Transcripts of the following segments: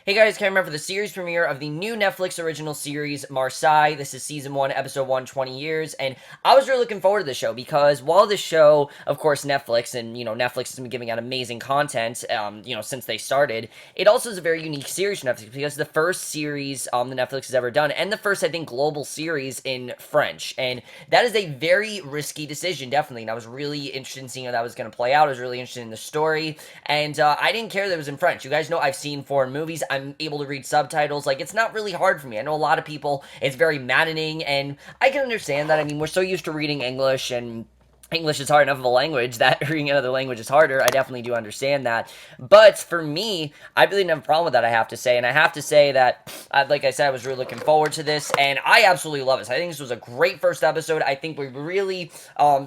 Hey guys, camera for the series premiere of the new Netflix original series, Marseille. This is season 1, episode 1, 20 years, and I was really looking forward to the show because while the show, of course, Netflix, and Netflix has been giving out amazing content, since they started, it also is a very unique series for Netflix because the first series that Netflix has ever done, and the first, I think, global series in French, and that is a very risky decision, definitely, and I was really interested in seeing how that was going to play out. I was really interested in the story, and I didn't care that it was in French. You guys know I've seen foreign movies. I'm able to read subtitles. Like, it's not really hard for me. I know a lot of people, it's very maddening, and I can understand that. I mean, we're so used to reading English, and English is hard enough of a language that reading another language is harder. I definitely do understand that. But for me, I really didn't have a problem with that, I have to say. And I have to say that, like I said, I was really looking forward to this. And I absolutely love this. I think this was a great first episode. I think we really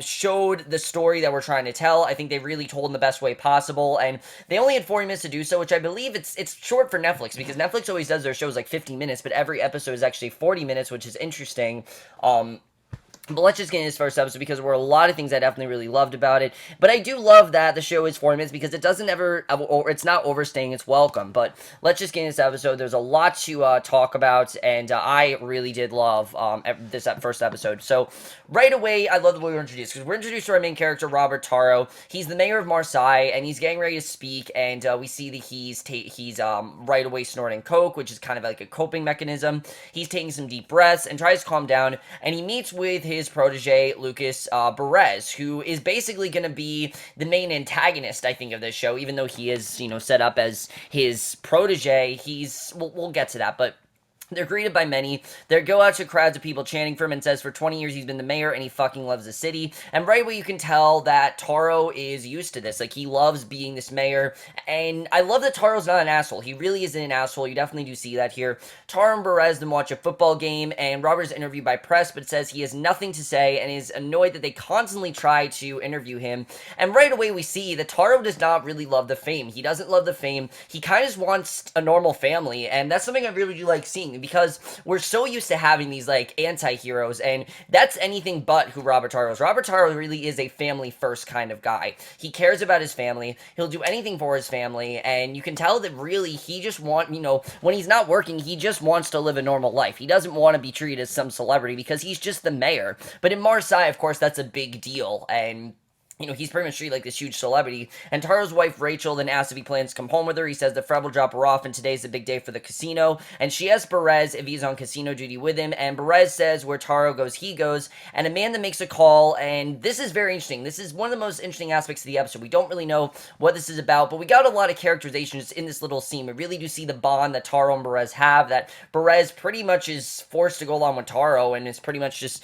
showed the story that we're trying to tell. I think they really told in the best way possible. And they only had 40 minutes to do so, which I believe it's short for Netflix. Because Netflix always does their shows like 50 minutes. But every episode is actually 40 minutes, which is interesting. But let's just get into this first episode because there were a lot of things I definitely really loved about it. But I do love that the show is 40 minutes because it doesn't ever, or it's not overstaying its welcome. But let's just get into this episode. There's a lot to talk about, and I really did love this first episode. So right away, I love the way we're introduced because we're introduced to our main character, Robert Taro. He's the mayor of Marseille, and he's getting ready to speak, and we see that he's right away snorting coke, which is kind of like a coping mechanism. He's taking some deep breaths and tries to calm down, and he meets with his protege, Lucas Barres, who is basically going to be the main antagonist, I think, of this show, even though he is, set up as his protege. We'll get to that, but they're greeted by many. They go out to crowds of people chanting for him and says for 20 years he's been the mayor and he fucking loves the city. And right away you can tell that Taro is used to this. Like, he loves being this mayor. And I love that Taro's not an asshole. He really isn't an asshole. You definitely do see that here. Taro and Barres then watch a football game, and Robert's interviewed by press, but says he has nothing to say and is annoyed that they constantly try to interview him. And right away we see that Taro does not really love the fame. He doesn't love the fame. He kind of just wants a normal family, and that's something I really do like seeing, because we're so used to having these like anti-heroes, and that's anything but who Robert Taro is. Robert Taro really is a family first kind of guy. He cares about his family. He'll do anything for his family, and you can tell that really he just when he's not working, he just wants to live a normal life. He doesn't want to be treated as some celebrity because he's just the mayor. But in Marseille, of course, that's a big deal, and he's pretty much treated like this huge celebrity. And Taro's wife, Rachel, then asks if he plans to come home with her. He says the Fred will drop her off, and today's a big day for the casino. And she asks Barres if he's on casino duty with him, and Barres says where Taro goes, he goes. And Amanda makes a call, and this is very interesting. This is one of the most interesting aspects of the episode. We don't really know what this is about, but we got a lot of characterizations in this little scene. We really do see the bond that Taro and Barres have, that Barres pretty much is forced to go along with Taro, and is pretty much just,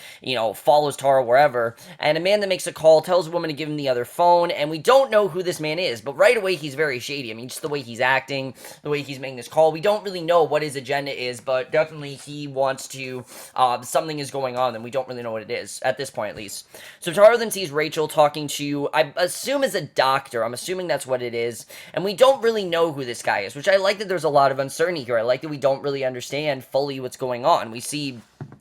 follows Taro wherever. And Amanda makes a call, tells a woman to give him the other phone, and we don't know who this man is, but right away he's very shady. I mean, just the way he's acting, the way he's making this call, we don't really know what his agenda is, but definitely he wants to, something is going on, and we don't really know what it is, at this point at least. So Taro then sees Rachel talking to, I assume is a doctor, I'm assuming that's what it is, and we don't really know who this guy is, which I like that there's a lot of uncertainty here. I like that we don't really understand fully what's going on. We see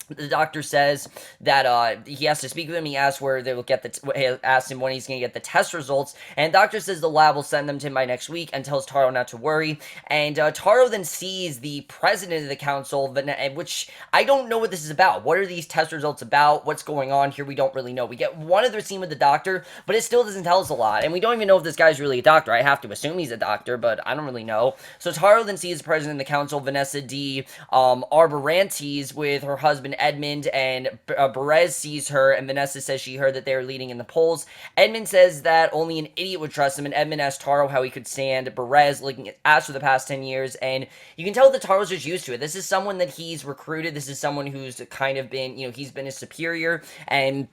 the doctor says that he has to speak with him. He asks where they will get asks him when he's going to get the test results, and the doctor says the lab will send them to him by next week and tells Taro not to worry. And Taro then sees the president of the council, which I don't know what this is about. What are these test results about? What's going on here? We don't really know. We get one other scene with the doctor, but it still doesn't tell us a lot, and we don't even know if this guy's really a doctor. I have to assume he's a doctor, but I don't really know. So Taro then sees the president of the council, Vanessa D. Arborantes, with her husband Edmund, and Barres sees her, and Vanessa says she heard that they are leading in the polls. Edmund says that only an idiot would trust him, and Edmund asks Taro how he could stand Barres looking at ass for the past 10 years, and you can tell that Taro's just used to it. This is someone that he's recruited. This is someone who's kind of been, he's been his superior, and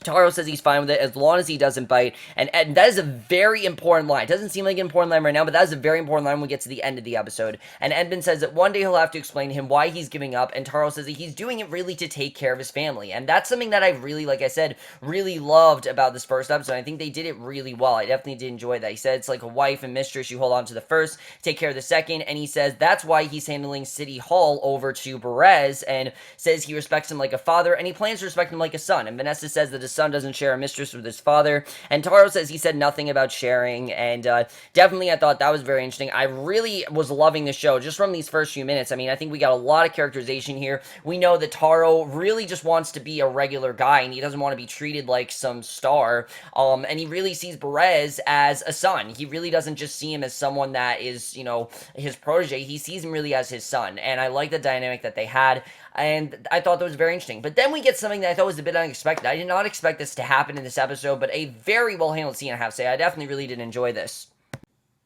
Taro says he's fine with it as long as he doesn't bite, and that is a very important line. It doesn't seem like an important line right now, but that is a very important line when we get to the end of the episode. And Edmund says that one day he'll have to explain to him why he's giving up, and Taro says that he's doing it really to take care of his family. And that's something that I really, like I said, really loved about this first episode. I think they did it really well. I definitely did enjoy that. He said it's like a wife and mistress. You hold on to the first, take care of the second, and he says that's why he's handling City Hall over to Barres, and says he respects him like a father, and he plans to respect him like a son. And Vanessa says that his son doesn't share a mistress with his father, and Taro says he said nothing about sharing, and definitely I thought that was very interesting. I really was loving the show just from these first few minutes. I mean, I think we got a lot of characterization here. We know that Taro really just wants to be a regular guy, and he doesn't want to be treated like some star, and he really sees Barres as a son. He really doesn't just see him as someone that is, his protege. He sees him really as his son, and I like the dynamic that they had, and I thought that was very interesting. But then we get something that I thought was a bit unexpected. I did not expect this to happen in this episode, but a very well handled scene, I have to say. I definitely really did enjoy this.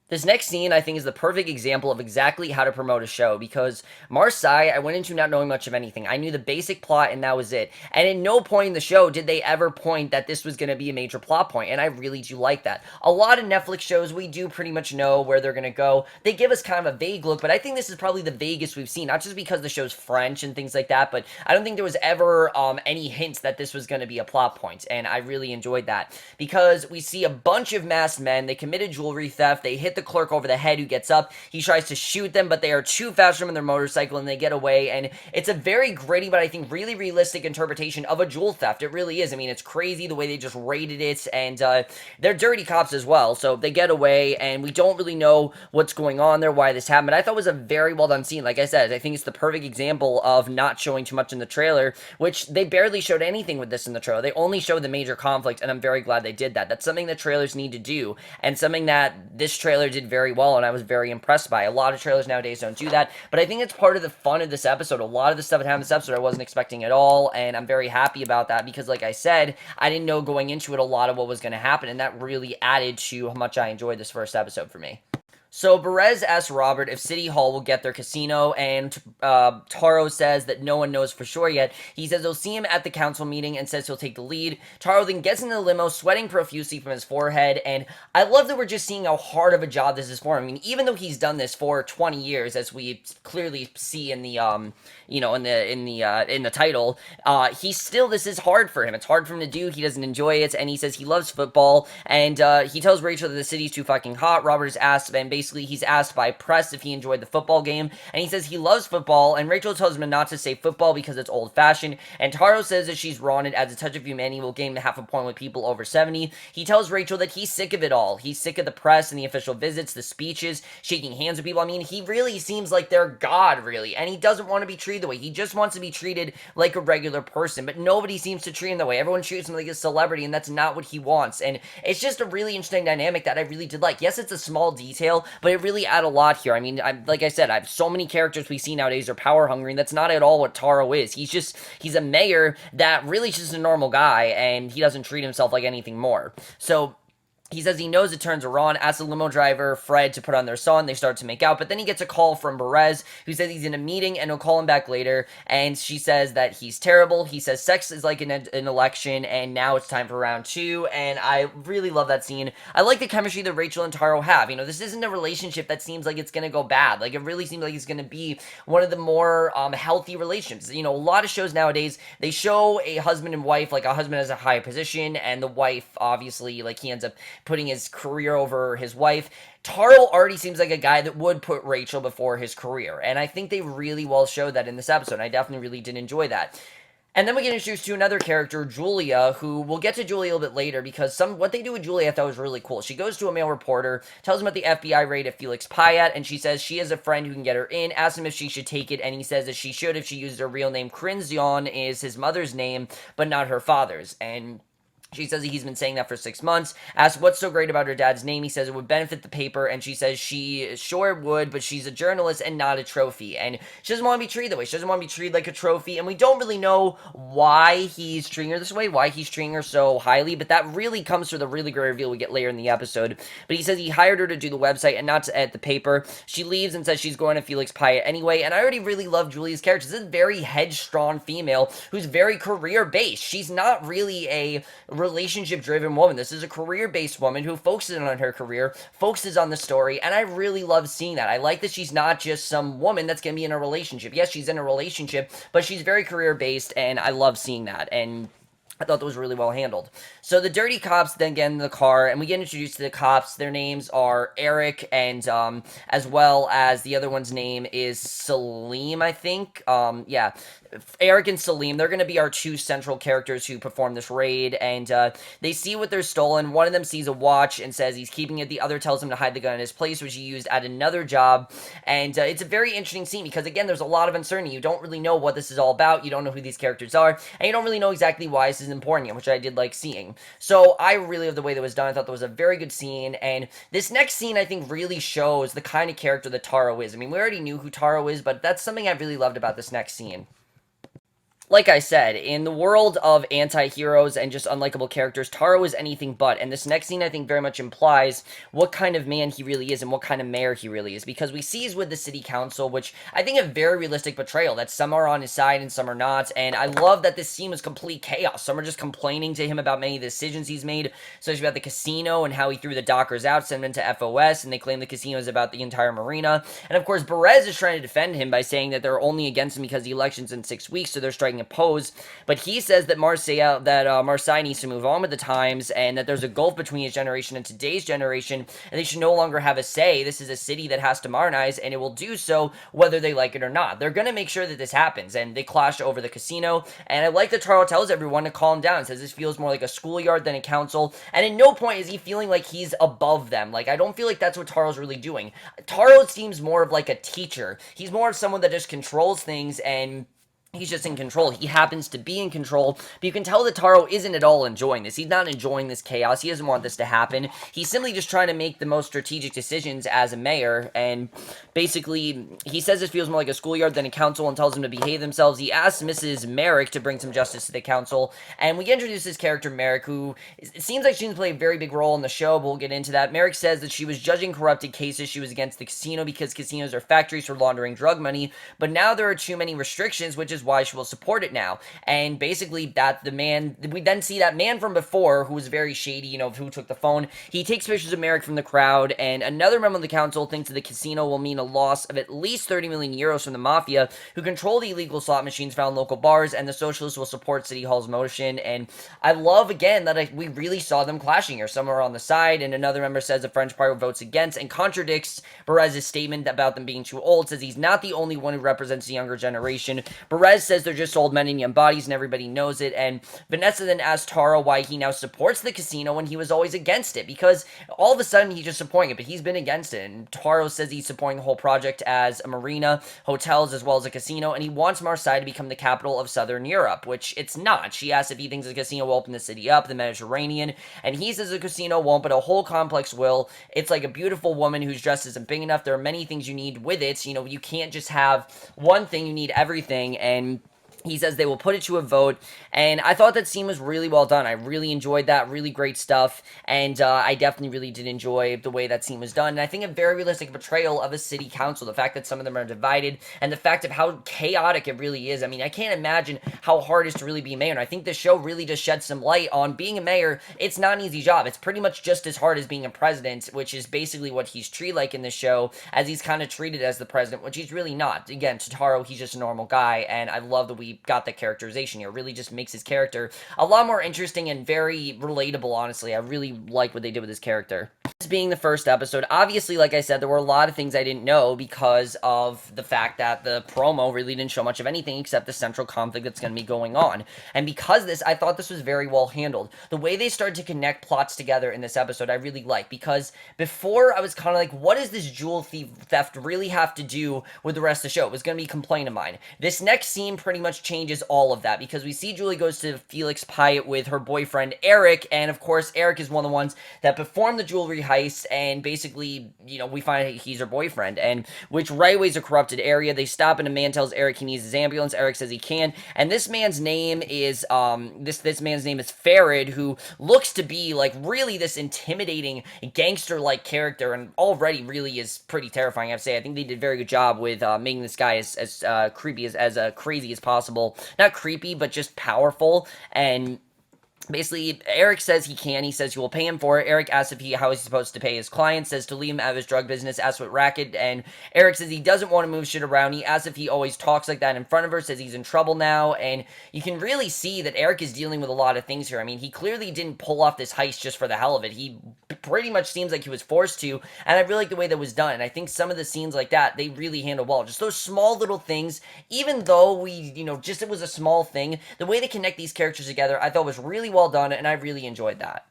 This next scene, I think, is the perfect example of exactly how to promote a show, because Marseille, I went into not knowing much of anything. I knew the basic plot, and that was it. And at no point in the show did they ever point that this was going to be a major plot point, and I really do like that. A lot of Netflix shows, we do pretty much know where they're going to go. They give us kind of a vague look, but I think this is probably the vaguest we've seen, not just because the show's French and things like that, but I don't think there was ever any hints that this was going to be a plot point, and I really enjoyed that, because we see a bunch of masked men. They committed jewelry theft. They hit the clerk over the head who gets up. He tries to shoot them, but they are too fast for him in their motorcycle, and they get away. And it's a very gritty, but I think really realistic interpretation of a jewel theft. It really is. I mean, it's crazy the way they just raided it, and they're dirty cops as well, so they get away, and we don't really know what's going on there, why this happened. But I thought it was a very well done scene. Like I said, I think it's the perfect example of not showing too much in the trailer, which they barely showed anything with this in the trailer. They only showed the major conflict, and I'm very glad they did that. That's something that trailers need to do, and something that this trailer did very well, and I was very impressed by. A lot of trailers nowadays don't do that, but I think it's part of the fun of this episode. A lot of the stuff that happened in this episode I wasn't expecting at all, and I'm very happy about that, because like I said, I didn't know going into it a lot of what was going to happen, and that really added to how much I enjoyed this first episode for me. So Barres asks Robert if City Hall will get their casino, and Taro says that no one knows for sure yet. He says he'll see him at the council meeting and says he'll take the lead. Taro then gets in the limo, sweating profusely from his forehead, and I love that we're just seeing how hard of a job this is for him. I mean, even though he's done this for 20 years, as we clearly see in the in the title, this is hard for him. It's hard for him to do. He doesn't enjoy it, and he says he loves football, and he tells Rachel that the city's too fucking hot. Robert is asked, and basically he's asked by press if he enjoyed the football game, and he says he loves football, and Rachel tells him not to say football because it's old-fashioned, and Taro says that she's wrong, and adds a touch of humanity will gain half a point with people over 70. He tells Rachel that he's sick of it all. He's sick of the press and the official visits, the speeches, shaking hands with people. I mean, he really seems like their god, really, and he doesn't want to be treated the way. He just wants to be treated like a regular person, but nobody seems to treat him that way. Everyone treats him like a celebrity, and that's not what he wants, and it's just a really interesting dynamic that I really did like. Yes, it's a small detail, but it really add a lot here. I mean, like I said, I have so many characters we see nowadays are power hungry, and that's not at all what Taro is. He's a mayor that really is just a normal guy, and he doesn't treat himself like anything more. So he says he knows it turns her on, asks the limo driver, Fred, to put on their song. They start to make out, but then he gets a call from Barres, who says he's in a meeting and he'll call him back later, and she says that he's terrible. He says sex is like an election, and now it's time for round two, and I really love that scene. I like the chemistry that Rachel and Taro have. You know, this isn't a relationship that seems like it's going to go bad. Like, it really seems like it's going to be one of the more healthy relationships. You know, a lot of shows nowadays, they show a husband and wife, like a husband has a high position, and the wife, obviously, like, he ends up putting his career over his wife. Taro already seems like a guy that would put Rachel before his career, and I think they really well showed that in this episode. I definitely really did enjoy that. And then we get introduced to another character, Julia, who we'll get to Julia a little bit later, because what they do with Julia I thought was really cool. She goes to a male reporter, tells him about the FBI raid at Felix Payat, and she says she has a friend who can get her in, asks him if she should take it, and he says that she should if she used her real name. Crinzion is his mother's name, but not her father's, and she says he's been saying that for 6 months. Asks what's so great about her dad's name. He says it would benefit the paper, and she says she sure would, but she's a journalist and not a trophy. And she doesn't want to be treated that way. She doesn't want to be treated like a trophy, and we don't really know why he's treating her this way, why he's treating her so highly, but that really comes through the really great reveal we get later in the episode. But he says he hired her to do the website and not to edit the paper. She leaves and says she's going to Felix Payat anyway, and I already really love Julia's character. This is a very headstrong female who's very career-based. She's not really a relationship-driven woman. This is a career-based woman who focuses on her career, focuses on the story, and I really love seeing that. I like that she's not just some woman that's going to be in a relationship. Yes, she's in a relationship, but she's very career-based, and I love seeing that. And I thought that was really well handled. So the dirty cops then get in the car, and we get introduced to the cops. Their names are Eric, and as well as the other one's name is Selim, I think. Yeah, Eric and Selim. They're going to be our two central characters who perform this raid, and they see what they're stolen. One of them sees a watch and says he's keeping it. The other tells him to hide the gun in his place, which he used at another job. And it's a very interesting scene because, again, there's a lot of uncertainty. You don't really know what this is all about. You don't know who these characters are, and you don't really know exactly why this is important yet, which I did like seeing. So I really love the way that was done. I thought that was a very good scene, and this next scene I think really shows the kind of character that Taro is. I mean, we already knew who Taro is, but that's something I really loved about this next scene. Like I said, in the world of anti-heroes and just unlikable characters, Taro is anything but, and this next scene I think very much implies what kind of man he really is and what kind of mayor he really is, because we see he's with the city council, which I think a very realistic portrayal, that some are on his side and some are not, and I love that this scene was complete chaos. Some are just complaining to him about many of the decisions he's made, especially about the casino and how he threw the dockers out, sent them to FOS, and they claim the casino is about the entire marina, and of course Barres is trying to defend him by saying that they're only against him because the election's in 6 weeks, so they're striking oppose, but he says that Marseille needs to move on with the times, and that there's a gulf between his generation and today's generation, and they should no longer have a say. This is a city that has to modernize, and it will do so whether they like it or not. They're going to make sure that this happens, and they clash over the casino, and I like that Taro tells everyone to calm down, says this feels more like a schoolyard than a council, and at no point is he feeling like he's above them. Like, I don't feel like that's what Taro's really doing. Taro seems more of like a teacher. He's more of someone that just controls things, and he's just in control. He happens to be in control, but you can tell that Taro isn't at all enjoying this. He's not enjoying this chaos. He doesn't want this to happen. He's simply just trying to make the most strategic decisions as a mayor, and basically, he says it feels more like a schoolyard than a council and tells them to behave themselves. He asks Mrs. Marek to bring some justice to the council, and we introduce this character, Marek, who it seems like she's going to play a very big role in the show, but we'll get into that. Marek says that she was judging corrupted cases. She was against the casino because casinos are factories for laundering drug money, but now there are too many restrictions, which is why she will support it now. And basically, that the man, we then see that man from before who was very shady, you know, who took the phone. He takes pictures of Marek from the crowd, and another member of the council thinks that the casino will mean a loss of at least 30 million euros from the mafia, who control the illegal slot machines found in local bars, and the socialists will support City Hall's motion. And I love, again, that we really saw them clashing here. Some are on the side, and another member says the French party votes against, and contradicts Barres' statement about them being too old, says he's not the only one who represents the younger generation. Barres says they're just old men in young bodies, and everybody knows it, and Vanessa then asks Taro why he now supports the casino when he was always against it, because all of a sudden he's just supporting it, but he's been against it, and Taro says he's supporting the whole project as a marina, hotels, as well as a casino, and he wants Marseille to become the capital of Southern Europe, which it's not. She asks if he thinks the casino will open the city up, the Mediterranean, and he says the casino won't, but a whole complex will. It's like a beautiful woman whose dress isn't big enough. There are many things you need with it. You know, you can't just have one thing, you need everything, and he says they will put it to a vote, and I thought that scene was really well done. I really enjoyed that, really great stuff, and I definitely really did enjoy the way that scene was done, and I think a very realistic portrayal of a city council, the fact that some of them are divided, and the fact of how chaotic it really is. I mean, I can't imagine how hard it is to really be a mayor, and I think the show really just sheds some light on being a mayor. It's not an easy job. It's pretty much just as hard as being a president, which is basically what he's treated like in the show, as he's kind of treated as the president, which he's really not. Again, to Taro, he's just a normal guy, and I love that we got the characterization here. It really just makes his character a lot more interesting and very relatable, honestly. I really like what they did with his character. This being the first episode, obviously, like I said, there were a lot of things I didn't know because of the fact that the promo really didn't show much of anything except the central conflict that's going to be going on. And because of this, I thought this was very well handled. The way they started to connect plots together in this episode, I really like, because before I was kind of like, what does this jewel theft really have to do with the rest of the show? It was going to be a complaint of mine. This next scene pretty much changes all of that, because we see Julie goes to Felix Pyatt with her boyfriend Eric, and of course Eric is one of the ones that performed the jewelry heist, and basically, you know, we find he's her boyfriend, and which right away is a corrupted area. They stop, and a man tells Eric he needs his ambulance. Eric says he can, and this man's name is this man's name is Farid, who looks to be like really this intimidating gangster-like character, and already really is pretty terrifying, I have to say. I think they did a very good job with making this guy as creepy as crazy as possible. Not creepy, but just powerful, and Basically, Eric says he can. He says he will pay him for it. Eric asks if how he's supposed to pay his client. Says to leave him out of his drug business. Asks what racket. And Eric says he doesn't want to move shit around. He asks if he always talks like that in front of her. Says he's in trouble now. And you can really see that Eric is dealing with a lot of things here. I mean, he clearly didn't pull off this heist just for the hell of it. He pretty much seems like he was forced to. And I really like the way that was done. And I think some of the scenes like that, they really handle well. Just those small little things, even though just it was a small thing, the way they connect these characters together, I thought was really well done, and I really enjoyed that.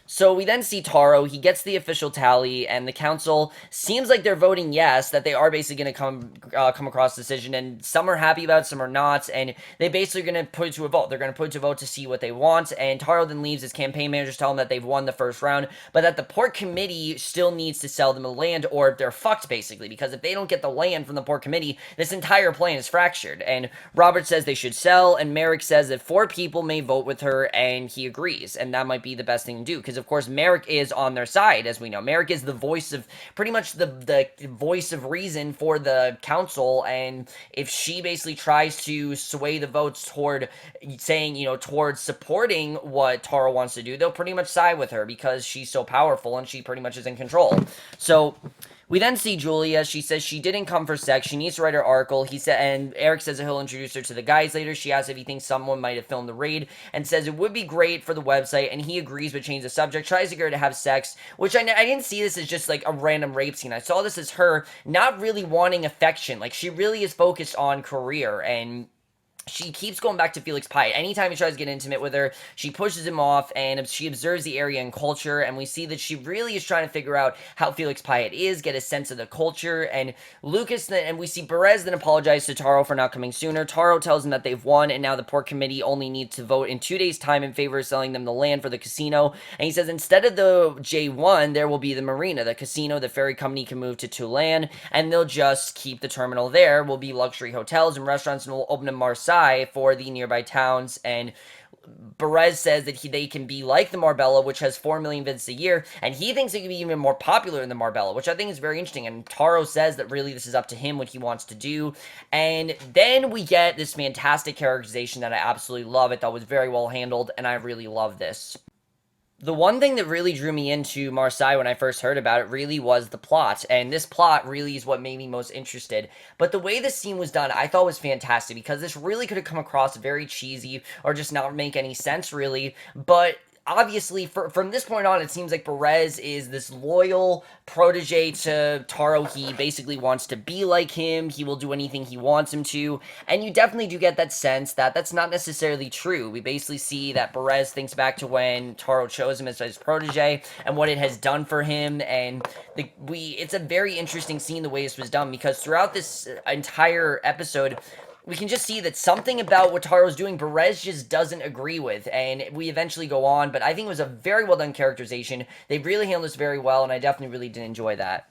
So we then see Taro. He gets the official tally, and the council seems like they're voting yes, that they are basically going to come across a decision, and some are happy about it, some are not, and they basically are going to put it to a vote. They're going to put it to a vote to see what they want, and Taro then leaves. His campaign managers tell him that they've won the first round, but that the port committee still needs to sell them the land, or they're fucked, basically, because if they don't get the land from the port committee, this entire plan is fractured, and Robert says they should sell, and Marek says that 4 people may vote with her, and he agrees, and that might be the best thing to do, because of course Marek is on their side, as we know. Marek is the voice of, pretty much the voice of reason for the council, and if she basically tries to sway the votes toward saying, towards supporting what Taro wants to do, they'll pretty much side with her because she's so powerful and she pretty much is in control. So we then see Julia. She says she didn't come for sex. She needs to write her article. And Eric says that he'll introduce her to the guys later. She asks if he thinks someone might have filmed the raid and says it would be great for the website, and he agrees but changes the subject. Tries to get her to have sex, which I didn't see this as just like a random rape scene. I saw this as her not really wanting affection. Like, she really is focused on career, and she keeps going back to Felix Pyatt. Anytime he tries to get intimate with her, she pushes him off, and she observes the area and culture, and we see that she really is trying to figure out how Felix Pyatt is, get a sense of the culture, and we see Barres then apologize to Taro for not coming sooner. Taro tells him that they've won, and now the port committee only needs to vote in 2 days' time in favor of selling them the land for the casino, and he says instead of the J1, there will be the marina, the casino, the ferry company can move to Toulon, and they'll just keep the terminal there. Will be luxury hotels and restaurants, and will open in Marseille for the nearby towns, and Barres says that they can be like the Marbella, which has 4 million visits a year, and he thinks it can be even more popular than the Marbella, which I think is very interesting, and Taro says that really this is up to him, what he wants to do, and then we get this fantastic characterization that I absolutely love. It that was very well handled, and I really love this. The one thing that really drew me into Marseille when I first heard about it really was the plot, and this plot really is what made me most interested. But the way this scene was done, I thought was fantastic, because this really could have come across very cheesy, or just not make any sense, really, but obviously, from this point on, it seems like Barres is this loyal protege to Taro. He basically wants to be like him. He will do anything he wants him to. And you definitely do get that sense that that's not necessarily true. We basically see that Barres thinks back to when Taro chose him as his protege and what it has done for him. And it's a very interesting scene the way this was done, because throughout this entire episode, we can just see that something about what Taro's doing, Barres just doesn't agree with, and we eventually go on, but I think it was a very well done characterization. They really handled this very well, and I definitely really did enjoy that.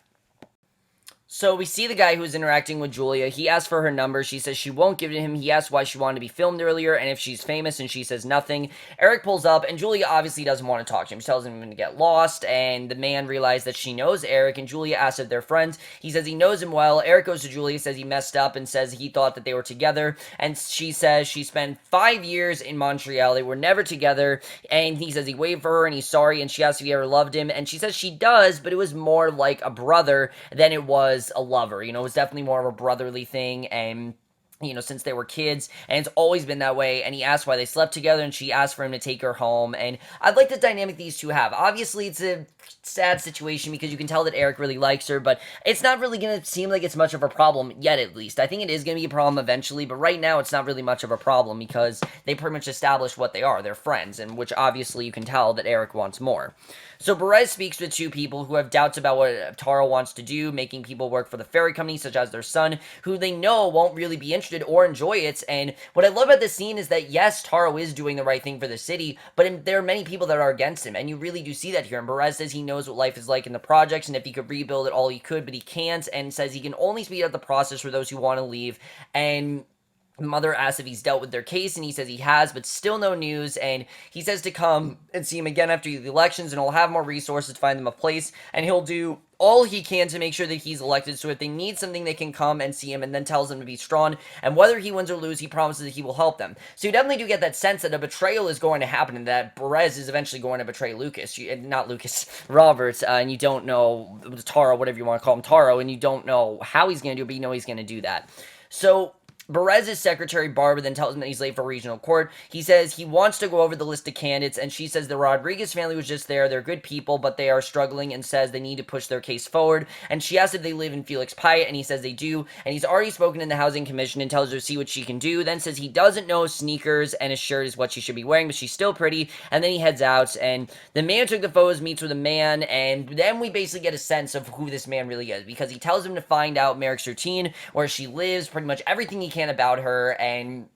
So we see the guy who's interacting with Julia. He asks for her number. She says she won't give it to him. He asks why she wanted to be filmed earlier and if she's famous, and she says nothing. Eric pulls up, and Julia obviously doesn't want to talk to him. She tells him to get lost, and the man realizes that she knows Eric, and Julia asks if they're friends. He says he knows him well. Eric goes to Julia, says he messed up, and says he thought that they were together, and she says she spent 5 years in Montreal. They were never together, and he says he waved for her, and he's sorry, and she asks if he ever loved him, and she says she does, but it was more like a brother than it was a lover. It was definitely more of a brotherly thing, and since they were kids, and it's always been that way. And he asked why they slept together, and she asked for him to take her home, and I like the dynamic these two have. Obviously, it's a sad situation because you can tell that Eric really likes her, but it's not really going to seem like it's much of a problem yet, at least. I think it is going to be a problem eventually, but right now it's not really much of a problem because they pretty much established what they are. They're friends, and which obviously you can tell that Eric wants more. So Barres speaks with 2 people who have doubts about what Taro wants to do, making people work for the ferry company, such as their son, who they know won't really be interested or enjoy it. And what I love about this scene is that, yes, Taro is doing the right thing for the city, but there are many people that are against him, and you really do see that here. And Barres says he knows what life is like in the projects, and if he could rebuild it all he could, but he can't, and says he can only speed up the process for those who want to leave. And The mother asks if he's dealt with their case, and he says he has, but still no news. And he says to come and see him again after the elections, and he'll have more resources to find them a place, and he'll do all he can to make sure that he's elected. So if they need something, they can come and see him, and then tells them to be strong. And whether he wins or loses, he promises that he will help them. So you definitely do get that sense that a betrayal is going to happen, and that Barres is eventually going to betray Roberts, and you don't know, Taro, whatever you want to call him, Taro, and you don't know how he's going to do it, but you know he's going to do that. So Barres' secretary, Barbara, then tells him that he's late for regional court. He says he wants to go over the list of candidates, and she says the Rodriguez family was just there. They're good people, but they are struggling, and says they need to push their case forward. And she asks if they live in Felix Pyatt, and he says they do. And he's already spoken in the Housing Commission and tells her to see what she can do. Then says he doesn't know sneakers and a shirt is what she should be wearing, but she's still pretty. And then he heads out, and the man who took the photos meets with a man, and then we basically get a sense of who this man really is, because he tells him to find out Marek's routine, where she lives, pretty much everything he can about her, and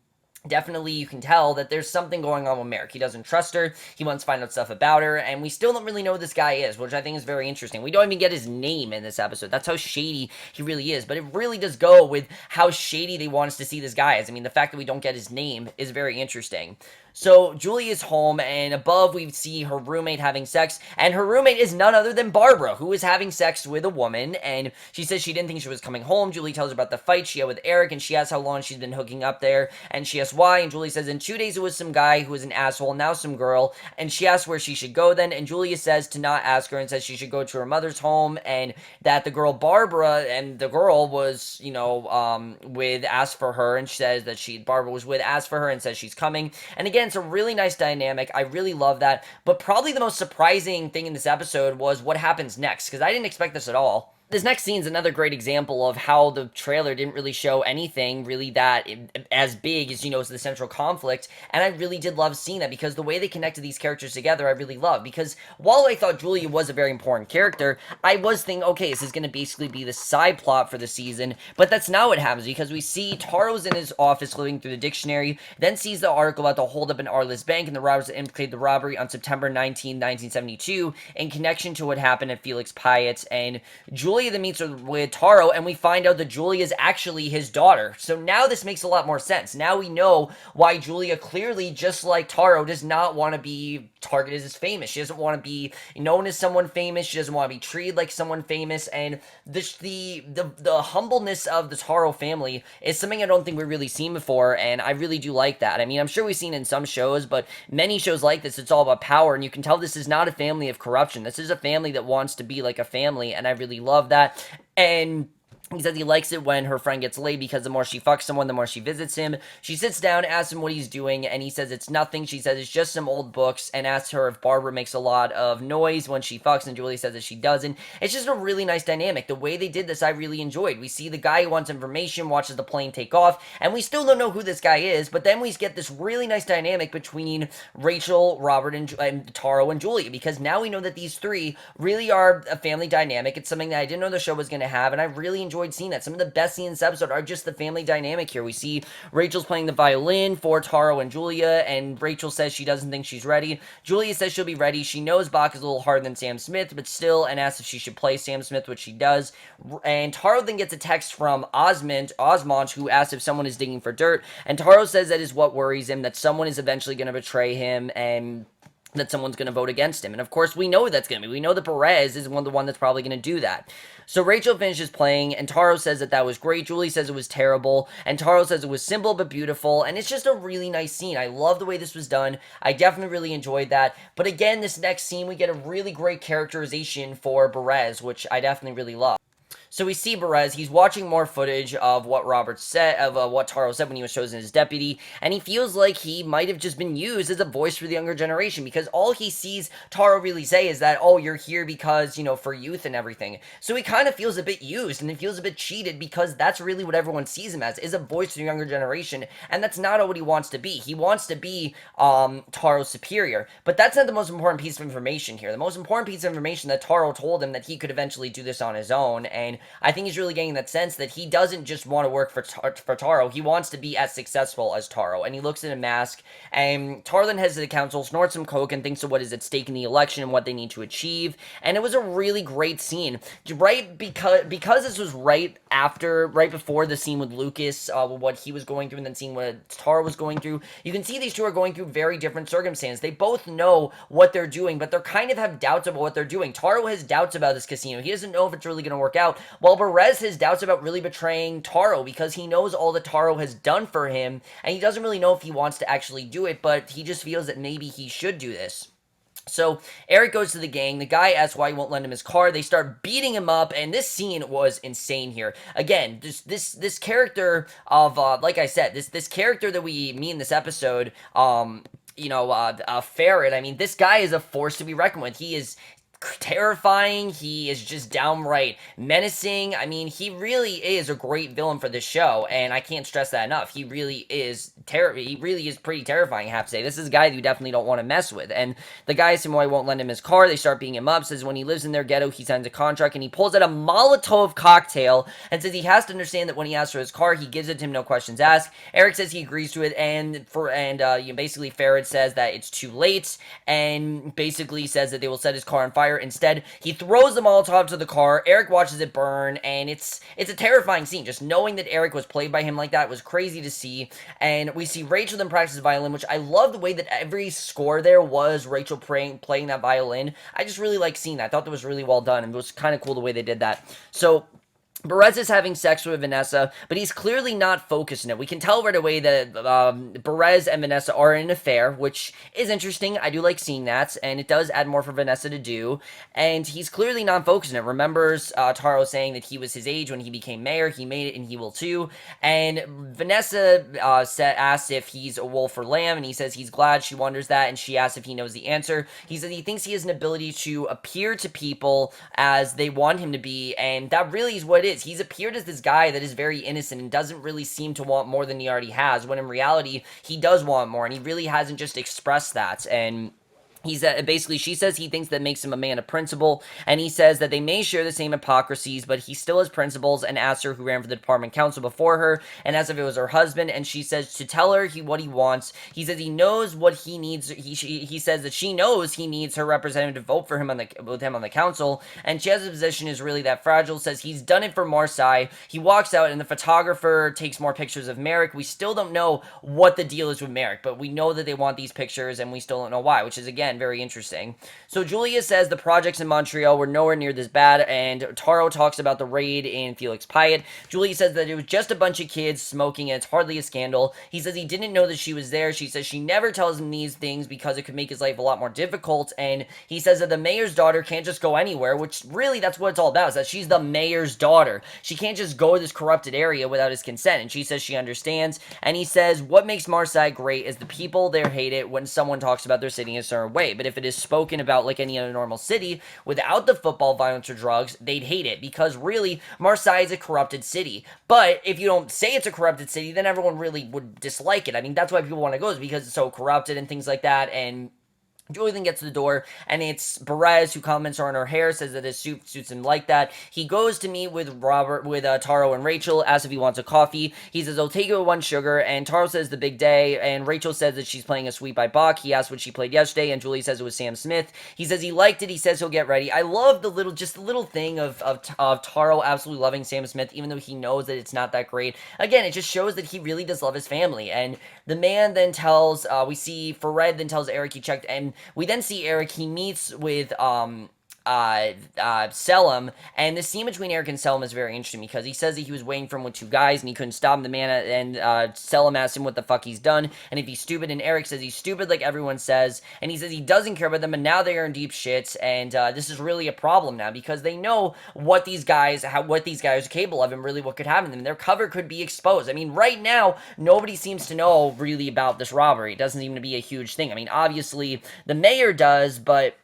definitely you can tell that there's something going on with Marek. He doesn't trust her. He wants to find out stuff about her, and we still don't really know who this guy is, which I think is very interesting. We don't even get his name in this episode. That's how shady he really is, but it really does go with how shady they want us to see this guy as. I mean, the fact that we don't get his name is very interesting. So Julie is home, and above we see her roommate having sex, and her roommate is none other than Barbara, who is having sex with a woman, and she says she didn't think she was coming home. Julie tells her about the fight she had with Eric, and she asks how long she's been hooking up there, and she asks why, and Julie says in 2 days it was some guy who was an asshole, now some girl, and she asks where she should go then, and Julia says to not ask her, and says she should go to her mother's home, and that the girl Barbara, and the girl was, with, asked for her, and she says that Barbara was with, asked for her, and says she's coming, and again, it's a really nice dynamic. I really love that. But probably the most surprising thing in this episode was what happens next, because I didn't expect this at all. This next scene is another great example of how the trailer didn't really show anything really that as big as, as the central conflict, and I really did love seeing that, because the way they connected these characters together, I really love, because while I thought Julia was a very important character, I was thinking, okay, this is going to basically be the side plot for the season, but that's not what happens, because we see Taro's in his office flipping through the dictionary, then sees the article about the holdup in Arliss Bank and the robbers that implicated the robbery on September 19, 1972, in connection to what happened at Felix Pyatt, and Julia then meets with Taro, and we find out that Julia is actually his daughter. So now this makes a lot more sense. Now we know why Julia clearly, just like Taro, does not want to be targeted as famous. She doesn't want to be known as someone famous. She doesn't want to be treated like someone famous. And the humbleness of the Taro family is something I don't think we've really seen before, and I really do like that. I mean, I'm sure we've seen it in some shows, but many shows like this, it's all about power, and you can tell this is not a family of corruption. This is a family that wants to be like a family, and I really love that. And he says he likes it when her friend gets laid, because the more she fucks someone, the more she visits him. She sits down, asks him what he's doing, and he says it's nothing. She says it's just some old books, and asks her if Barbara makes a lot of noise when she fucks, and Julie says that she doesn't. It's just a really nice dynamic. The way they did this, I really enjoyed. We see the guy who wants information, watches the plane take off, and we still don't know who this guy is, but then we get this really nice dynamic between Rachel, Robert, and Taro and Julia, because now we know that these three really are a family dynamic. It's something that I didn't know the show was going to have, and I really enjoyed seeing that. Some of the best scenes in this episode are just the family dynamic here. We see Rachel's playing the violin for Taro and Julia, and Rachel says she doesn't think she's ready. Julia says she'll be ready. She knows Bach is a little harder than Sam Smith, but still, and asks if she should play Sam Smith, which she does. And Taro then gets a text from Osmond, who asks if someone is digging for dirt, and Taro says that is what worries him, that someone is eventually going to betray him, and that someone's going to vote against him. And of course, we know that's going to be. We know that Barres is the one that's probably going to do that. So Rachel finishes playing, and Taro says that was great. Julie says it was terrible, and Taro says it was simple but beautiful, and it's just a really nice scene. I love the way this was done. I definitely really enjoyed that. But again, this next scene, we get a really great characterization for Barres, which I definitely really love. So we see Barres, he's watching more footage of what Robert said, of what Taro said when he was chosen as deputy, and he feels like he might have just been used as a voice for the younger generation, because all he sees Taro really say is that, oh, you're here because, for youth and everything. So he kind of feels a bit used, and he feels a bit cheated, because that's really what everyone sees him as, is a voice for the younger generation, and that's not what he wants to be. He wants to be Taro's superior, but that's not the most important piece of information here. The most important piece of information that Taro told him that he could eventually do this on his own, and and I think he's really getting that sense that he doesn't just want to work for Taro, he wants to be as successful as Taro, and he looks at a mask, and Taro then heads to the council, snorts some coke, and thinks of what is at stake in the election and what they need to achieve, and it was a really great scene, right, because this was right before the scene with Lucas, what he was going through, and then seeing what Taro was going through. You can see these two are going through very different circumstances. They both know what they're doing, but they kind of have doubts about what they're doing. Taro has doubts about this casino. He doesn't know if it's really going to work out, while Barres has doubts about really betraying Taro because he knows all that Taro has done for him, and he doesn't really know if he wants to actually do it, but he just feels that maybe he should do this. So Eric goes to the gang. The guy asks why he won't lend him his car. They start beating him up, and this scene was insane here. Again, this character of like I said, this character that we meet in this episode, Ferret. I mean, this guy is a force to be reckoned with. He is terrifying. He is just downright menacing. I mean, he really is a great villain for this show, and I can't stress that enough. He really is pretty terrifying, I have to say. This is a guy that you definitely don't want to mess with. And the guy asks him why he won't lend him his car. They start beating him up, says when he lives in their ghetto, he signs a contract, and he pulls out a Molotov cocktail and says he has to understand that when he asks for his car, he gives it to him, no questions asked. Eric says he agrees to it, and basically Ferret says that it's too late, and basically says that they will set his car on fire. Instead, he throws the Molotov to the car. Eric watches it burn, and it's a terrifying scene. Just knowing that Eric was played by him like that was crazy to see. And we see Rachel then practice violin, which I love the way that every score there was Rachel playing that violin. I just really like seeing that. I thought that was really well done, and it was kind of cool the way they did that. So Barres is having sex with Vanessa, but he's clearly not focused on it. We can tell right away that Barres and Vanessa are in an affair, which is interesting. I do like seeing that, and it does add more for Vanessa to do, and he's clearly not focused on it. Remembers Taro saying that he was his age when he became mayor. He made it, and he will too. And Vanessa asks if he's a wolf or lamb, and he says he's glad. She wonders that, and she asks if he knows the answer. He says he thinks he has an ability to appear to people as they want him to be, and that really is what it is. He's appeared as this guy that is very innocent and doesn't really seem to want more than he already has, when in reality, he does want more, and he really hasn't just expressed that. And he's basically, she says he thinks that makes him a man of principle, and he says that they may share the same hypocrisies, but he still has principles, and asks her who ran for the department council before her, and as if it was her husband, and she says to tell her what he wants. He says he knows what he needs. He says that she knows he needs her representative to vote for him with him on the council, and she has a position is really that fragile. Says he's done it for Marseille. He walks out, and the photographer takes more pictures of Marek. We still don't know what the deal is with Marek, but we know that they want these pictures, and we still don't know why, which is again very interesting. So Julia says the projects in Montreal were nowhere near this bad, and Taro talks about the raid in Felix Pyatt. Julia says that it was just a bunch of kids smoking, and it's hardly a scandal. He says he didn't know that she was there. She says she never tells him these things because it could make his life a lot more difficult, and he says that the mayor's daughter can't just go anywhere, which really that's what it's all about, is that she's the mayor's daughter. She can't just go to this corrupted area without his consent, and she says she understands, and he says what makes Marseille great is the people there hate it when someone talks about their city in a certain way, but if it is spoken about like any other normal city without the football, violence, or drugs, they'd hate it, because really Marseille is a corrupted city. But if you don't say it's a corrupted city, then everyone really would dislike it. I mean, that's why people want to go, is because it's so corrupted and things like that. And Julie then gets to the door, and it's Barres who comments on her hair, says that his suit suits him like that. He goes to meet with Taro and Rachel, asks if he wants a coffee. He says, I'll take it with one sugar, and Taro says the big day, and Rachel says that she's playing a Sweet by Bach. He asks what she played yesterday, and Julie says it was Sam Smith. He says he liked it. He says he'll get ready. I love the little thing of Taro absolutely loving Sam Smith, even though he knows that it's not that great. Again, it just shows that he really does love his family, and the man then tells, we see Fred then tells Eric he checked, and we then see Eric, he meets with Selim, and the scene between Eric and Selim is very interesting because he says that he was waiting for him with two guys and he couldn't stop him. The man, and Selim asks him what the fuck he's done and if he's stupid, and Eric says he's stupid like everyone says, and he says he doesn't care about them, and now they are in deep shit, and this is really a problem now because they know what these guys are capable of and really what could happen to them. Their cover could be exposed. I mean, right now nobody seems to know really about this robbery. It doesn't seem to be a huge thing. I mean, obviously the mayor does, but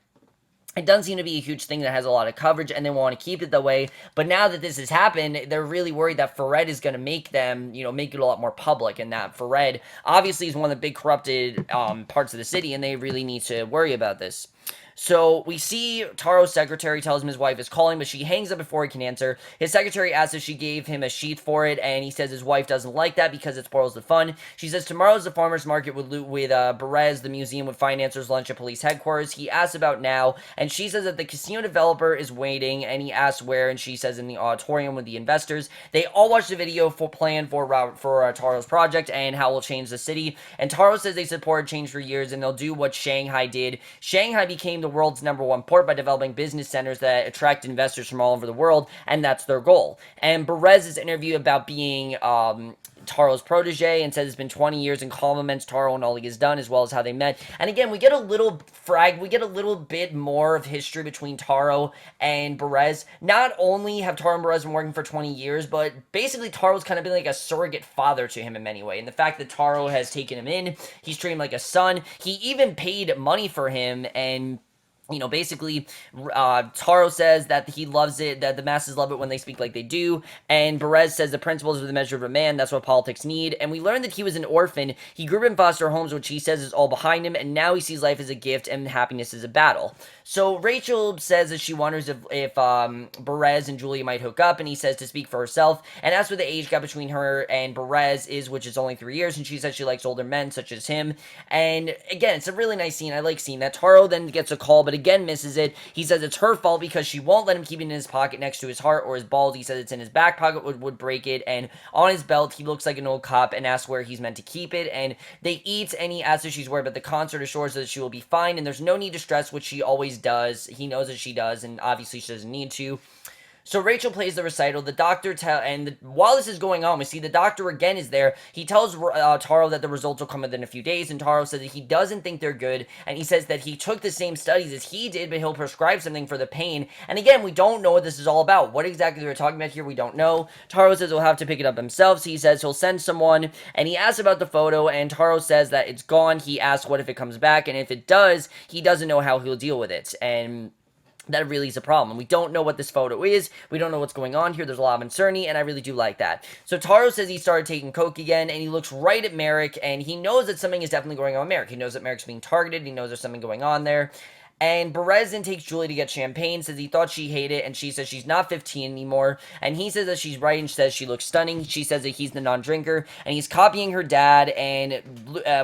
it doesn't seem to be a huge thing that has a lot of coverage, and they want to keep it that way. But now that this has happened, they're really worried that Fred is going to make them, make it a lot more public, and that Fred obviously is one of the big corrupted parts of the city, and they really need to worry about this. So we see Taro's secretary tells him his wife is calling, but she hangs up before he can answer. His secretary asks if she gave him a sheath for it, and he says his wife doesn't like that because it spoils the fun. She says tomorrow's the farmer's market with Barres, the museum with financiers, lunch at police headquarters. He asks about now, and she says that the casino developer is waiting, and he asks where, and she says in the auditorium with the investors. They all watch the video for plan for Taro's project and how it will change the city. And Taro says they supported change for years, and they'll do what Shanghai did. Shanghai became the world's #1 port by developing business centers that attract investors from all over the world, and that's their goal. And Barres' interview about being Taro's protege and says it's been 20 years and compliments Taro and all he has done as well as how they met. And again, we get a little bit more of history between Taro and Barres. Not only have Taro and Barres been working for 20 years, but basically Taro's kind of been like a surrogate father to him in many ways. And the fact that Taro has taken him in, he's treated him like a son. He even paid money for him, and basically, Taro says that he loves it, that the masses love it when they speak like they do, and Barres says the principles are the measure of a man, that's what politics need, and we learned that he was an orphan. He grew up in foster homes, which he says is all behind him, and now he sees life as a gift and happiness as a battle. So Rachel says that she wonders if Barres and Julia might hook up, and he says to speak for herself, and as for the age gap between her and Barres which is only 3 years, and she says she likes older men such as him, and again, it's a really nice scene. I like seeing that. Taro then gets a call, but again misses it. He says it's her fault because she won't let him keep it in his pocket next to his heart or his balls. He says it's in his back pocket would break it, and on his belt he looks like an old cop and asks where he's meant to keep it, and they eat, and he asks if she's worried about the concert, assures her that she will be fine and there's no need to stress, which she always does. He knows that she does, and obviously she doesn't need to. So Rachel plays the recital. The doctor while this is going on, we see the doctor again is there. He tells Taro that the results will come within a few days, and Taro says that he doesn't think they're good, and he says that he took the same studies as he did, but he'll prescribe something for the pain. And again, we don't know what this is all about. What exactly they're talking about here, we don't know. Taro says he'll have to pick it up himself, so he says he'll send someone, and he asks about the photo, and Taro says that it's gone. He asks what if it comes back, and if it does, he doesn't know how he'll deal with it. And that really is a problem. We don't know what this photo is. We don't know what's going on here. There's a lot of uncertainty, and I really do like that. So Taro says he started taking coke again, and he looks right at Marek, and he knows that something is definitely going on with Marek. He knows that Marek's being targeted. He knows there's something going on there. And Barres then takes Julie to get champagne, says he thought she hated it, and she says she's not 15 anymore, and he says that she's right and says she looks stunning. She says that he's the non-drinker, and he's copying her dad, and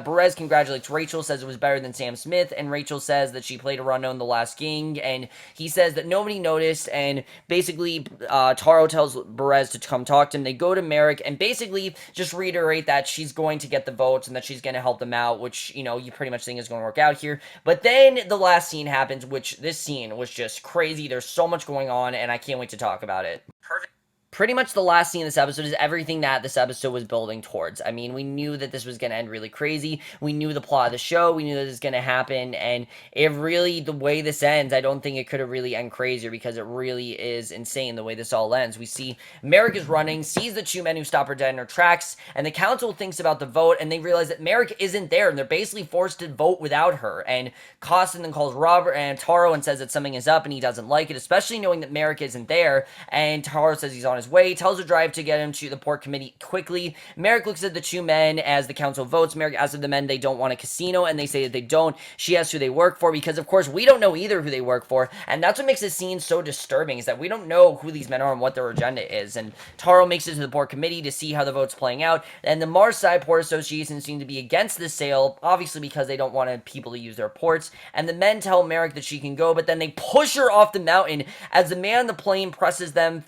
Barres congratulates Rachel, says it was better than Sam Smith, and Rachel says that she played a run in The Last King, and he says that nobody noticed, and basically Taro tells Barres to come talk to him. They go to Marek, and basically just reiterate that she's going to get the votes, and that she's going to help them out, which, you pretty much think is going to work out here. But then the last scene happens, which this scene was just crazy. There's so much going on, and I can't wait to talk about it. Perfect. Pretty much the last scene of this episode is everything that this episode was building towards. I mean, we knew that this was going to end really crazy. We knew the plot of the show. We knew that this was going to happen. And it really, the way this ends, I don't think it could have really ended crazier because it really is insane the way this all ends. We see Marek is running, sees the two men who stop her dead in her tracks, and the council thinks about the vote, and they realize that Marek isn't there, and they're basically forced to vote without her. And Costin then calls Robert and Taro and says that something is up, and he doesn't like it, especially knowing that Marek isn't there. And Taro says he's on his way, tells her drive to get him to the port committee quickly. Marek looks at the two men as the council votes. Marek asks if the men they don't want a casino, and they say that they don't. She asks who they work for, because of course we don't know either who they work for, and that's what makes this scene so disturbing, is that we don't know who these men are and what their agenda is. And Taro makes it to the port committee to see how the vote's playing out, and the Marseille Port Association seem to be against this sale, obviously because they don't want people to use their ports, and the men tell Marek that she can go, but then they push her off the mountain as the man on the plane praises them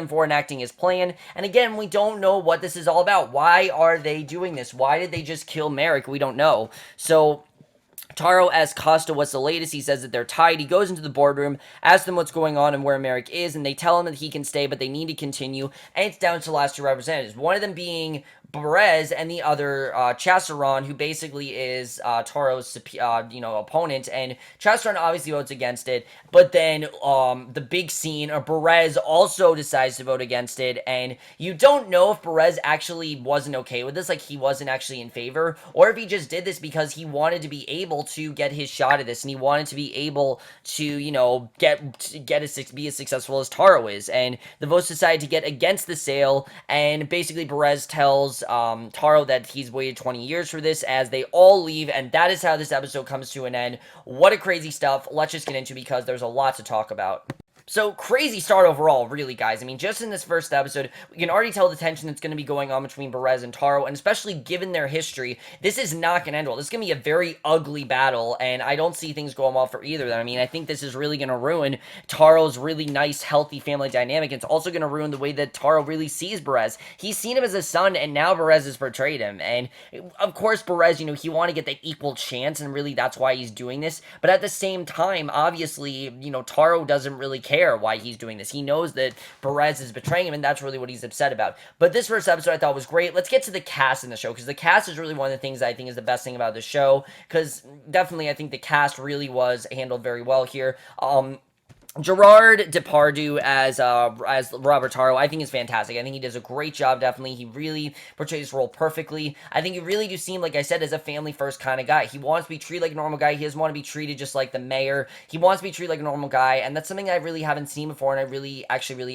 for enacting his plan. And again, we don't know what this is all about. Why are they doing this? Why did they just kill Marek? We don't know. So Taro asks Costa what's the latest. He says that they're tied. He goes into the boardroom, asks them what's going on and where Marek is, and they tell him that he can stay, but they need to continue, and it's down to the last two representatives. One of them being Barres, and the other Chasseron, who basically is Taro's opponent, and Chasseron obviously votes against it, but then the big scene, Barres also decides to vote against it, and you don't know if Barres actually wasn't okay with this, like he wasn't actually in favor, or if he just did this because he wanted to be able to get his shot at this, and he wanted to be able to, be as successful as Taro is, and the votes decided to get against the sale, and basically Barres tells tells Taro that he's waited 20 years for this as they all leave, and that is how this episode comes to an end. What a crazy stuff. Let's just get into it because there's a lot to talk about. So, crazy start overall, really, guys. I mean, just in this first episode, we can already tell the tension that's going to be going on between Barres and Taro, and especially given their history, this is not going to end well. This is going to be a very ugly battle, and I don't see things going well for either of them. I mean, I think this is really going to ruin Taro's really nice, healthy family dynamic. It's also going to ruin the way that Taro really sees Barres. He's seen him as a son, and now Barres has portrayed him, and of course, Barres, he wanted to get the equal chance, and really that's why he's doing this, but at the same time, obviously, Taro doesn't really care why he's doing this. He knows that Barres is betraying him, and that's really what he's upset about. But this first episode I thought was great. Let's get to the cast in the show, because the cast is really one of the things that I think is the best thing about the show, because definitely I think the cast really was handled very well here. Gerard Depardieu as Robert Taro, I think is fantastic. I think he does a great job, definitely. He really portrays his role perfectly. I think he really do seem, like I said, as a family-first kind of guy. He wants to be treated like a normal guy. He doesn't want to be treated just like the mayor. He wants to be treated like a normal guy, and that's something I really haven't seen before, and I really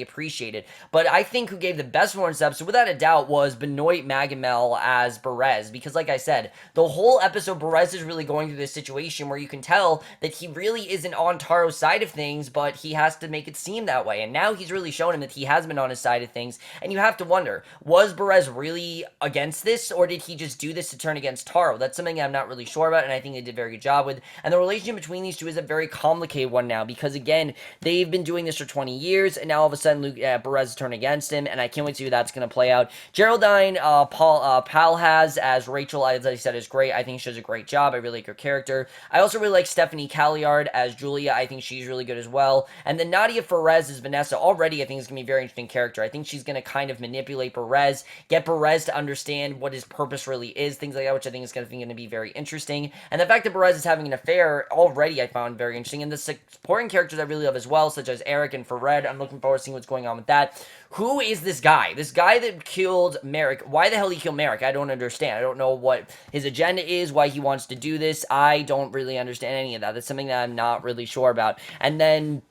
appreciated. But I think who gave the best performance episode, without a doubt, was Benoit Magimel as Barres, because like I said, the whole episode, Barres is really going through this situation where you can tell that he really isn't on Taro's side of things, but he has to make it seem that way, and now he's really shown him that he has been on his side of things, and you have to wonder, was Barres really against this, or did he just do this to turn against Taro? That's something I'm not really sure about, and I think they did a very good job with, and the relationship between these two is a very complicated one now, because again, they've been doing this for 20 years, and now all of a sudden, Barres has turned against him, and I can't wait to see how that's going to play out. Geraldine Palhaz as Rachel, as I said, is great. I think she does a great job. I really like her character. I also really like Stephanie Calliard as Julia. I think she's really good as well. And then Nadia Perez as Vanessa. Already, I think is going to be a very interesting character. I think she's going to kind of manipulate Perez, get Perez to understand what his purpose really is, things like that, which I think is going to be very interesting. And the fact that Perez is having an affair already, I found very interesting. And the supporting characters I really love as well, such as Eric and Fared. I'm looking forward to seeing what's going on with that. Who is this guy? This guy that killed Marek. Why the hell did he kill Marek? I don't understand. I don't know what his agenda is, why he wants to do this. I don't really understand any of that. That's something that I'm not really sure about. And then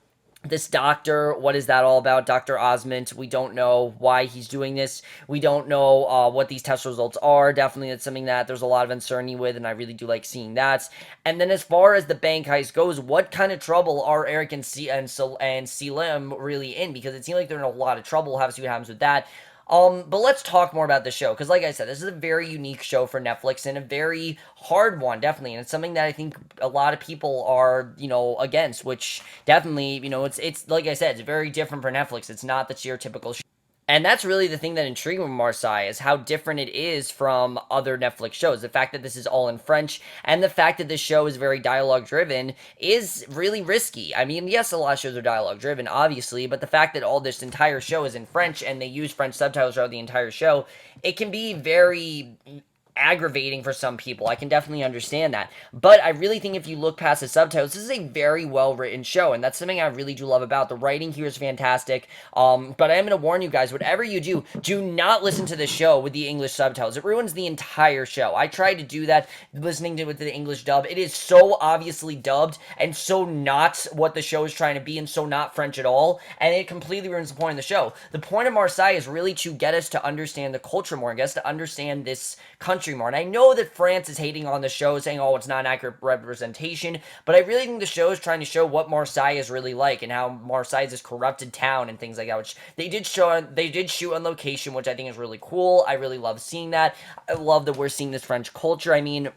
this doctor, what is that all about? Dr. Osmond, we don't know why he's doing this. We don't know what these test results are. Definitely that's something that there's a lot of uncertainty with, and I really do like seeing that. And then as far as the bank heist goes, what kind of trouble are Eric and Selim really in? Because it seems like they're in a lot of trouble. We'll have to see what happens with that. But let's talk more about the show, because like I said, this is a very unique show for Netflix, and a very hard one, definitely, and it's something that I think a lot of people are, against, which definitely, it's like I said, it's very different for Netflix. It's not the stereotypical show. And that's really the thing that intrigued me with Marseille, is how different it is from other Netflix shows. The fact that this is all in French, and the fact that this show is very dialogue-driven, is really risky. I mean, yes, a lot of shows are dialogue-driven, obviously, but the fact that all this entire show is in French, and they use French subtitles throughout the entire show, it can be very aggravating for some people. I can definitely understand that. But I really think if you look past the subtitles, this is a very well-written show, and that's something I really do love about. The writing here is fantastic. But I am going to warn you guys, whatever you do, do not listen to the show with the English subtitles. It ruins the entire show. I tried to do that listening to it with the English dub. It is so obviously dubbed, and so not what the show is trying to be, and so not French at all, and it completely ruins the point of the show. The point of Marseille is really to get us to understand the culture more, and get us to understand this country more. And I know that France is hating on the show, saying, oh, it's not an accurate representation, but I really think the show is trying to show what Marseille is really like, and how Marseille is this corrupted town and things like that, which they did shoot on location, which I think is really cool. I really love seeing that. I love that we're seeing this French culture. I mean,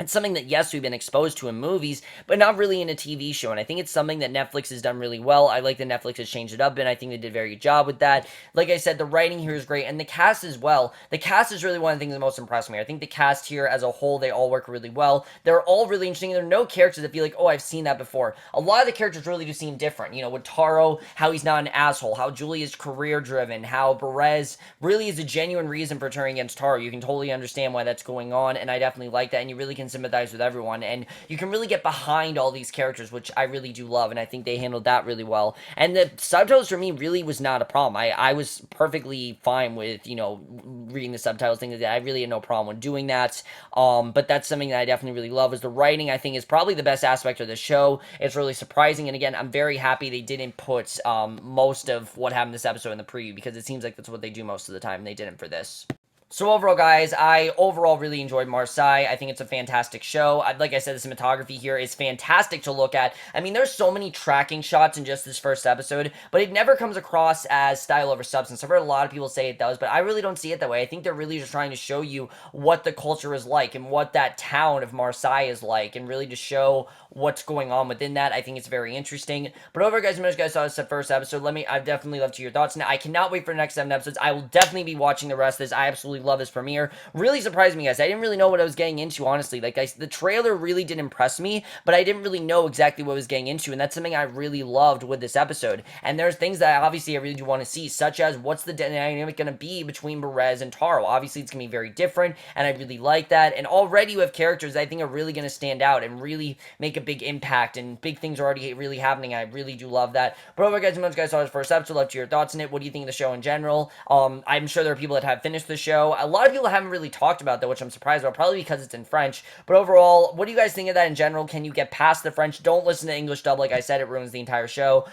it's something that, yes, we've been exposed to in movies, but not really in a TV show, and I think it's something that Netflix has done really well. I like that Netflix has changed it up, and I think they did a very good job with that. Like I said, the writing here is great, and the cast as well. The cast is really one of the things that most impressed me. I think the cast here as a whole, they all work really well. They're all really interesting. There are no characters that feel like, oh, I've seen that before. A lot of the characters really do seem different. With Taro, how he's not an asshole, how Julie is career-driven, how Perez really is a genuine reason for turning against Taro. You can totally understand why that's going on, and I definitely like that, and you really can sympathize with everyone, and you can really get behind all these characters, which I really do love, and I think they handled that really well. And the subtitles for me really was not a problem. I was perfectly fine with, reading the subtitles, things like that. I really had no problem with doing that. But that's something that I definitely really love, is the writing. I think is probably the best aspect of the show. It's really surprising, and again, I'm very happy they didn't put most of what happened this episode in the preview, because it seems like that's what they do most of the time, and they didn't for this. So overall, guys, I overall really enjoyed Marseille. I think it's a fantastic show. Like I said, the cinematography here is fantastic to look at. I mean, there's so many tracking shots in just this first episode, but it never comes across as style over substance. I've heard a lot of people say it does, but I really don't see it that way. I think they're really just trying to show you what the culture is like and what that town of Marseille is like, and really to show what's going on within that. I think it's very interesting. But overall, guys, as you guys saw this first episode, I've definitely loved to hear your thoughts. Now, I cannot wait for the next 7 episodes. I will definitely be watching the rest of this. I absolutely love this premiere. Really surprised me, guys. I didn't really know what I was getting into, honestly. Like, guys, the trailer really did impress me, but I didn't really know exactly what I was getting into, and that's something I really loved with this episode. And there's things that obviously I really do want to see, such as what's the dynamic going to be between Barres and Taro. Obviously, it's going to be very different, and I really like that. And already you have characters that I think are really going to stand out and really make a big impact, and big things are already really happening. I really do love that. But overall, guys, much guys saw this first episode. Love to hear your thoughts on it. What do you think of the show in general? I'm sure there are people that have finished the show. A lot of people haven't really talked about that, which I'm surprised about, probably because it's in French. But overall, what do you guys think of that in general? Can you get past the French? Don't listen to English dub. Like I said, it ruins the entire show.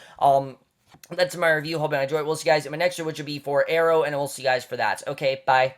That's my review. Hope you enjoyed it. We'll see you guys in my next show, which will be for Arrow, and we'll see you guys for that. Okay, bye.